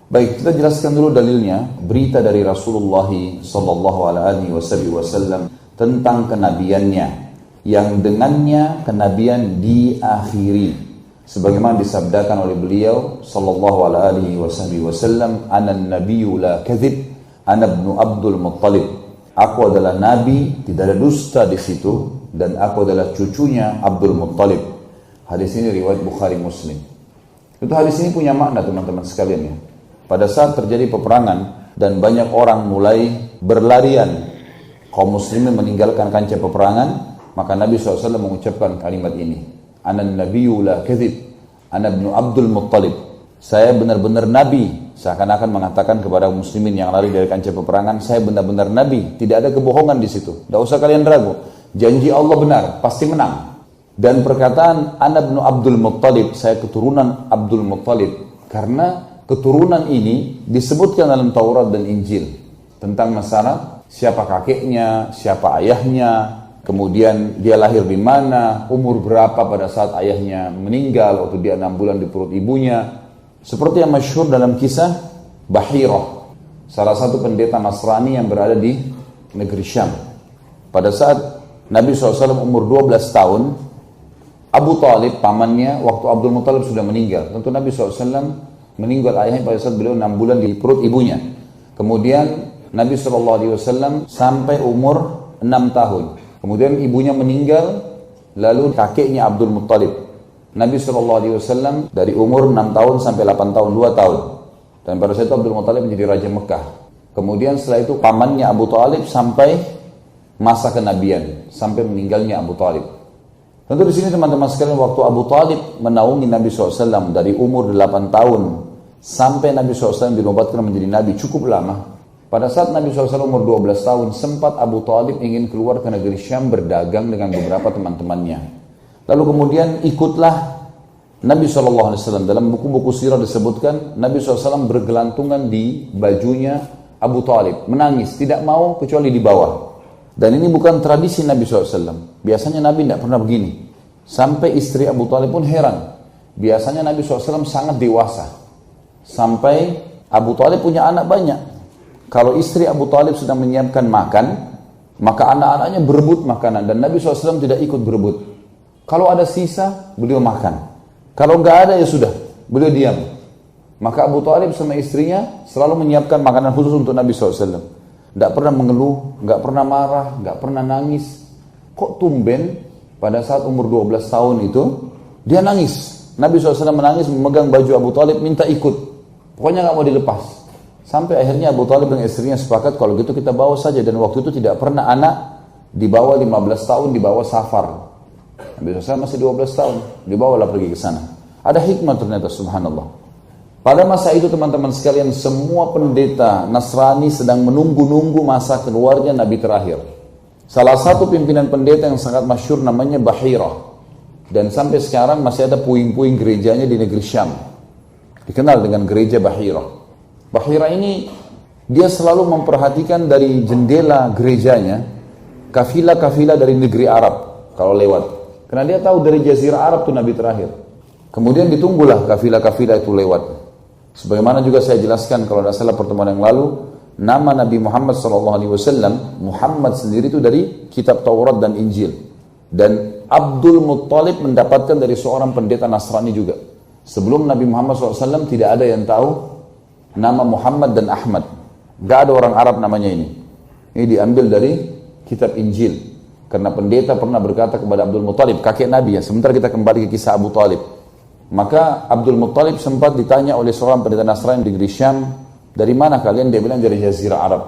Baik, kita jelaskan dulu dalilnya. Berita dari Rasulullah sallallahu alaihi wasallam tentang kenabiannya, yang dengannya kenabian diakhiri. Sebagaimana disabdakan oleh beliau sallallahu alaihi wasallam, "Anan nabiyyu la kadzib, ana ibnu Abdul Muttalib." Aku adalah nabi, tidak ada dusta di situ, dan aku adalah cucunya Abdul Muttalib. Hadis ini riwayat Bukhari Muslim. Itu hadis ini punya makna teman-teman sekalian ya. Pada saat terjadi peperangan dan banyak orang mulai berlarian, kaum muslimin meninggalkan kancah peperangan, maka Nabi SAW mengucapkan kalimat ini, "Anan nabiyyu la kadzib, ana ibnu Abdul Muttalib." Saya benar-benar nabi, seakan-akan mengatakan kepada muslimin yang lari dari kancah peperangan, saya benar-benar nabi, tidak ada kebohongan di situ. Tidak usah kalian ragu, janji Allah benar, pasti menang. Dan perkataan ana ibnu Abdul Muttalib, saya keturunan Abdul Muttalib, karena keturunan ini disebutkan dalam Taurat dan Injil tentang masalah siapa kakeknya, siapa ayahnya, kemudian dia lahir di mana, umur berapa pada saat ayahnya meninggal waktu dia 6 bulan di perut ibunya. Seperti yang masyhur dalam kisah Bahirah, salah satu pendeta Nasrani yang berada di negeri Syam. Pada saat Nabi SAW umur 12 tahun, Abu Talib pamannya waktu Abdul Muttalib sudah meninggal. Tentu Nabi SAW meninggal ayahnya pada saat beliau 6 bulan di perut ibunya. Kemudian Nabi SAW sampai umur 6 tahun. Kemudian ibunya meninggal, lalu kakeknya Abdul Muttalib. Nabi SAW dari umur 6 tahun sampai 8 tahun, 2 tahun. Dan pada saat itu Abdul Muttalib menjadi Raja Mekah. Kemudian setelah itu pamannya Abu Talib sampai masa kenabian, sampai meninggalnya Abu Talib. Tentu di sini teman-teman sekalian, waktu Abu Talib menaungi Nabi SAW dari umur 8 tahun sampai Nabi SAW dinobatkan menjadi Nabi, cukup lama. Pada saat Nabi SAW umur 12 tahun, sempat Abu Talib ingin keluar ke negeri Syam berdagang dengan beberapa teman-temannya. Lalu kemudian ikutlah Nabi SAW. Dalam buku-buku sirah disebutkan, Nabi SAW bergelantungan di bajunya Abu Talib, menangis, tidak mau kecuali di bawah. Dan ini bukan tradisi Nabi SAW. Biasanya Nabi tidak pernah begini. Sampai istri Abu Talib pun heran. Biasanya Nabi SAW sangat dewasa. Sampai Abu Talib punya anak banyak. Kalau istri Abu Talib sedang menyiapkan makan, maka anak-anaknya berebut makanan. Dan Nabi SAW tidak ikut berebut. Kalau ada sisa, beliau makan. Kalau nggak ada ya sudah, beliau diam. Maka Abu Talib sama istrinya selalu menyiapkan makanan khusus untuk Nabi SAW. Tidak pernah mengeluh, nggak pernah marah, nggak pernah nangis. Kok tumben pada saat umur 12 tahun itu dia nangis. Nabi SAW menangis, memegang baju Abu Talib, minta ikut. Pokoknya nggak mau dilepas. Sampai akhirnya Abu Talib dan istrinya sepakat kalau gitu kita bawa saja. Dan waktu itu tidak pernah anak di bawah 15 tahun dibawa safar. Nabi SAW masih 12 tahun, dibawalah pergi ke sana. Ada hikmah ternyata, subhanallah. Pada masa itu teman-teman sekalian, semua pendeta Nasrani sedang menunggu-nunggu masa keluarnya Nabi terakhir. Salah satu pimpinan pendeta yang sangat masyhur namanya Bahirah. Dan sampai sekarang masih ada puing-puing gerejanya di negeri Syam. Dikenal dengan gereja Bahirah. Bahirah ini, dia selalu memperhatikan dari jendela gerejanya, kafilah-kafilah dari negeri Arab kalau lewat. Karena dia tahu dari Jazirah Arab itu Nabi terakhir. Kemudian ditunggulah kafilah-kafilah itu lewat. Sebagaimana juga saya jelaskan kalau tidak salah pertemuan yang lalu, nama Nabi Muhammad SAW, Muhammad sendiri itu dari kitab Taurat dan Injil. Dan Abdul Muttalib mendapatkan dari seorang pendeta Nasrani juga. Sebelum Nabi Muhammad SAW tidak ada yang tahu nama Muhammad dan Ahmad. Gak ada orang Arab namanya ini. Ini diambil dari kitab Injil. Karena pendeta pernah berkata kepada Abdul Muttalib, kakek Nabi ya. Sebentar kita kembali ke kisah Abu Talib. Maka Abdul Muttalib sempat ditanya oleh seorang pendeta Nasrani di negeri Syam, dari mana kalian? Dia bilang dari Jazirah Arab.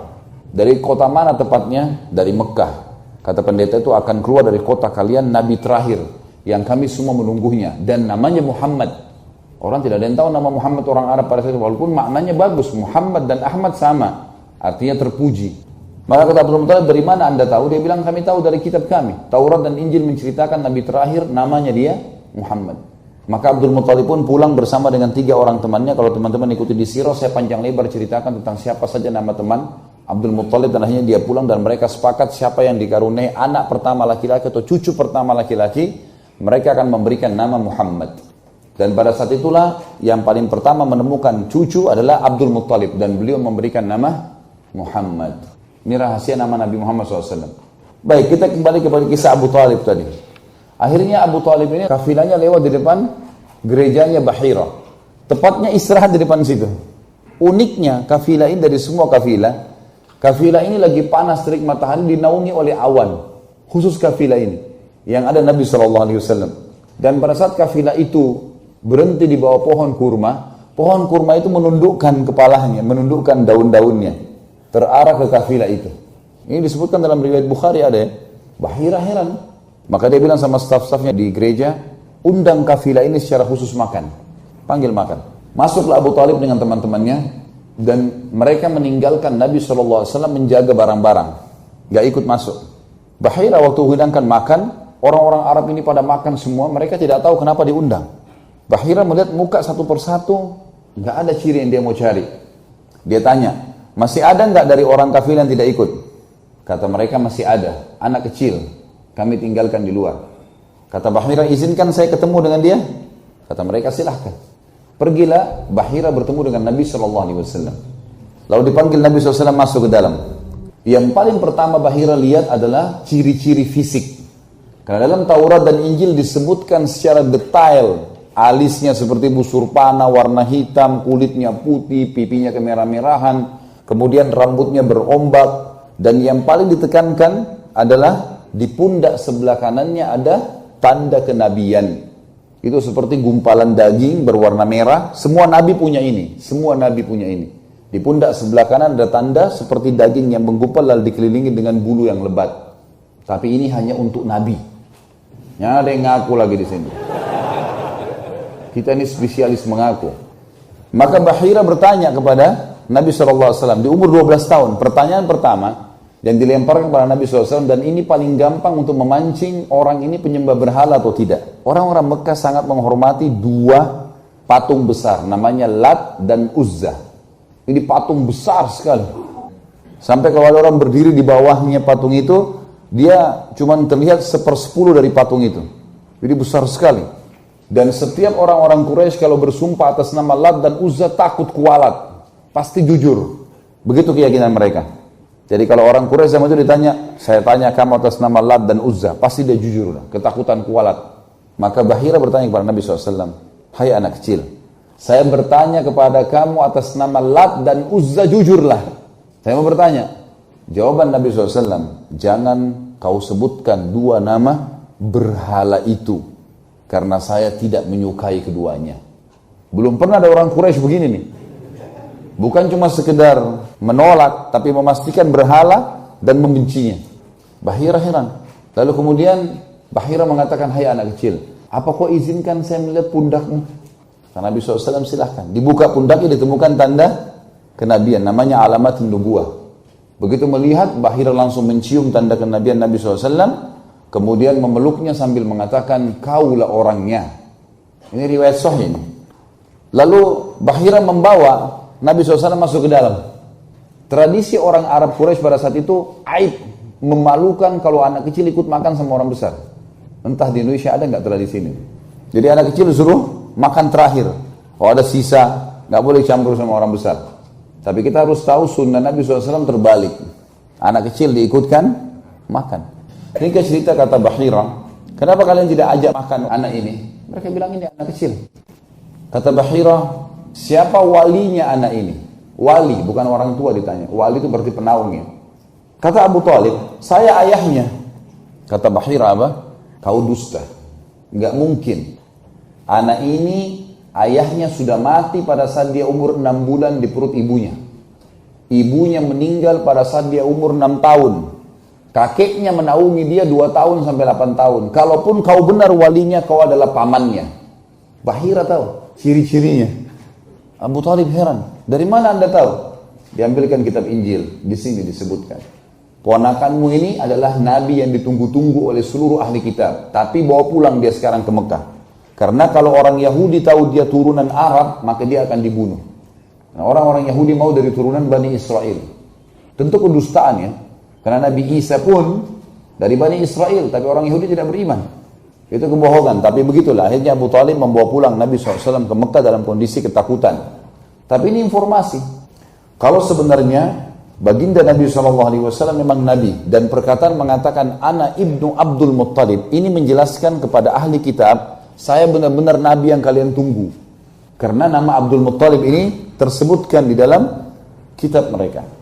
Dari kota mana tepatnya? Dari Mekah. Kata pendeta itu akan keluar dari kota kalian Nabi terakhir yang kami semua menunggunya dan namanya Muhammad. Orang tidak ada yang tahu nama Muhammad orang Arab pada saat itu, walaupun maknanya bagus. Muhammad dan Ahmad sama, artinya terpuji. Maka kata Abdul Muttalib, dari mana anda tahu? Dia bilang kami tahu dari kitab kami. Taurat dan Injil menceritakan Nabi terakhir namanya dia Muhammad. Maka Abdul Muttalib pun pulang bersama dengan 3 orang temannya. Kalau teman-teman ikuti di sirah, saya panjang lebar ceritakan tentang siapa saja nama teman Abdul Muttalib. Dan akhirnya dia pulang dan mereka sepakat siapa yang dikaruniai anak pertama laki-laki atau cucu pertama laki-laki, mereka akan memberikan nama Muhammad. Dan pada saat itulah yang paling pertama menemukan cucu adalah Abdul Muttalib. Dan beliau memberikan nama Muhammad. Ini rahasia nama Nabi Muhammad SAW. Baik, kita kembali kepada kisah Abu Talib tadi. Akhirnya Abu Talib ini kafilahnya lewat di depan gerejanya Bahira. Tepatnya istirahat di depan situ. Uniknya kafilah ini dari semua kafilah ini lagi panas terik matahari dinaungi oleh awan. Khusus kafilah ini yang ada Nabi SAW. Dan pada saat kafilah itu berhenti di bawah pohon kurma itu menundukkan kepalanya, menundukkan daun-daunnya, terarah ke kafilah itu. Ini disebutkan dalam riwayat Bukhari ada ya. Bahira heran. Maka dia bilang sama staf-stafnya di gereja, undang kafilah ini secara khusus makan. Panggil makan. Masuklah Abu Talib dengan teman-temannya, dan mereka meninggalkan Nabi SAW menjaga barang-barang. Gak ikut masuk. Bahira waktu hidangkan makan, orang-orang Arab ini pada makan semua, mereka tidak tahu kenapa diundang. Bahira melihat muka satu persatu, nggak ada ciri yang dia mau cari. Dia tanya, masih ada nggak dari orang kafir yang tidak ikut? Kata mereka masih ada, anak kecil, kami tinggalkan di luar. Kata Bahira, izinkan saya ketemu dengan dia? Kata mereka, silahkan. Pergilah Bahira bertemu dengan Nabi SAW. Lalu dipanggil Nabi SAW masuk ke dalam. Yang paling pertama Bahira lihat adalah ciri-ciri fisik. Karena dalam Taurat dan Injil disebutkan secara detail, alisnya seperti busur panah, warna hitam, kulitnya putih, pipinya kemerah-merahan, kemudian rambutnya berombak, dan yang paling ditekankan adalah di pundak sebelah kanannya ada tanda kenabian. Itu seperti gumpalan daging berwarna merah, semua nabi punya ini, Di pundak sebelah kanan ada tanda seperti daging yang menggumpal lalu dikelilingi dengan bulu yang lebat. Tapi ini hanya untuk nabi. Yang ada yang ngaku lagi di sini. Kita ini spesialis mengaku. Maka Bahira bertanya kepada Nabi SAW di umur 12 tahun. Pertanyaan pertama yang dilemparkan kepada Nabi SAW, dan ini paling gampang untuk memancing orang ini penyembah berhala atau tidak. Orang-orang Mekah sangat menghormati dua patung besar, namanya Lat dan Uzza. Ini patung besar sekali. Sampai kalau ada orang berdiri di bawahnya patung itu, dia cuma terlihat 1/10 dari patung itu. Jadi besar sekali. Dan setiap orang-orang Quraisy kalau bersumpah atas nama Lat dan Uzza takut kualat. Pasti jujur. Begitu keyakinan mereka. Jadi kalau orang Quraisy zaman itu ditanya, saya tanya kamu atas nama Lat dan Uzza, pasti dia jujur. Ketakutan kualat. Maka Bahira bertanya kepada Nabi SAW, hai anak kecil, saya bertanya kepada kamu atas nama Lat dan Uzza, jujurlah. Saya mau bertanya. Jawaban Nabi SAW, jangan kau sebutkan dua nama berhala itu. Karena saya tidak menyukai keduanya. Belum pernah ada orang Quraisy begini nih. Bukan cuma sekedar menolak, tapi memastikan berhala dan membencinya. Bahira heran. Lalu kemudian Bahira mengatakan, hai anak kecil, apa kau izinkan saya melihat pundakmu? Karena Nabi SAW silahkan. Dibuka pundaknya ditemukan tanda kenabian, namanya alamat nubuwah. Begitu melihat, Bahira langsung mencium tanda kenabian Nabi SAW. Kemudian memeluknya sambil mengatakan, kaulah orangnya. Ini riwayat sahih. Lalu Bahira membawa Nabi SAW masuk ke dalam. Tradisi orang Arab Quraisy pada saat itu aib, memalukan kalau anak kecil ikut makan sama orang besar. Entah di Indonesia ada nggak tradisi ini. Jadi anak kecil disuruh makan terakhir. Kalau ada sisa, nggak boleh campur sama orang besar. Tapi kita harus tahu sunnah Nabi SAW terbalik. Anak kecil diikutkan makan. Ini cerita kata Bahira, kenapa kalian tidak ajak makan anak ini? Mereka bilang ini anak kecil. Kata Bahira, siapa walinya anak ini? Wali, bukan orang tua ditanya. Wali itu berarti penaungnya. Kata Abu Talib, saya ayahnya. Kata Bahira apa? Kau dusta. Enggak mungkin. Anak ini ayahnya sudah mati pada saat dia umur 6 bulan di perut ibunya. Ibunya meninggal pada saat dia umur 6 tahun. Kakeknya menaungi dia 2 tahun sampai 8 tahun. Kalaupun kau benar walinya, kau adalah pamannya. Bahira tahu ciri-cirinya. Abu Talib heran. Dari mana anda tahu? Diambilkan kitab Injil. Di sini disebutkan. Ponakanmu ini adalah nabi yang ditunggu-tunggu oleh seluruh ahli kitab. Tapi bawa pulang dia sekarang ke Mekah. Karena kalau orang Yahudi tahu dia turunan Arab, maka dia akan dibunuh. Nah, orang-orang Yahudi mau dari turunan Bani Israel. Tentu kedustaan ya. Karena Nabi Isa pun dari Bani Israel, tapi orang Yahudi tidak beriman. Itu kebohongan, tapi begitulah. Akhirnya Abu Talib membawa pulang Nabi SAW ke Mekah dalam kondisi ketakutan. Tapi ini informasi. Kalau sebenarnya baginda Nabi SAW memang Nabi, dan perkataan mengatakan Ana ibnu Abdul Muttalib, ini menjelaskan kepada ahli kitab, saya benar-benar Nabi yang kalian tunggu. Karena nama Abdul Muttalib ini tersebutkan di dalam kitab mereka.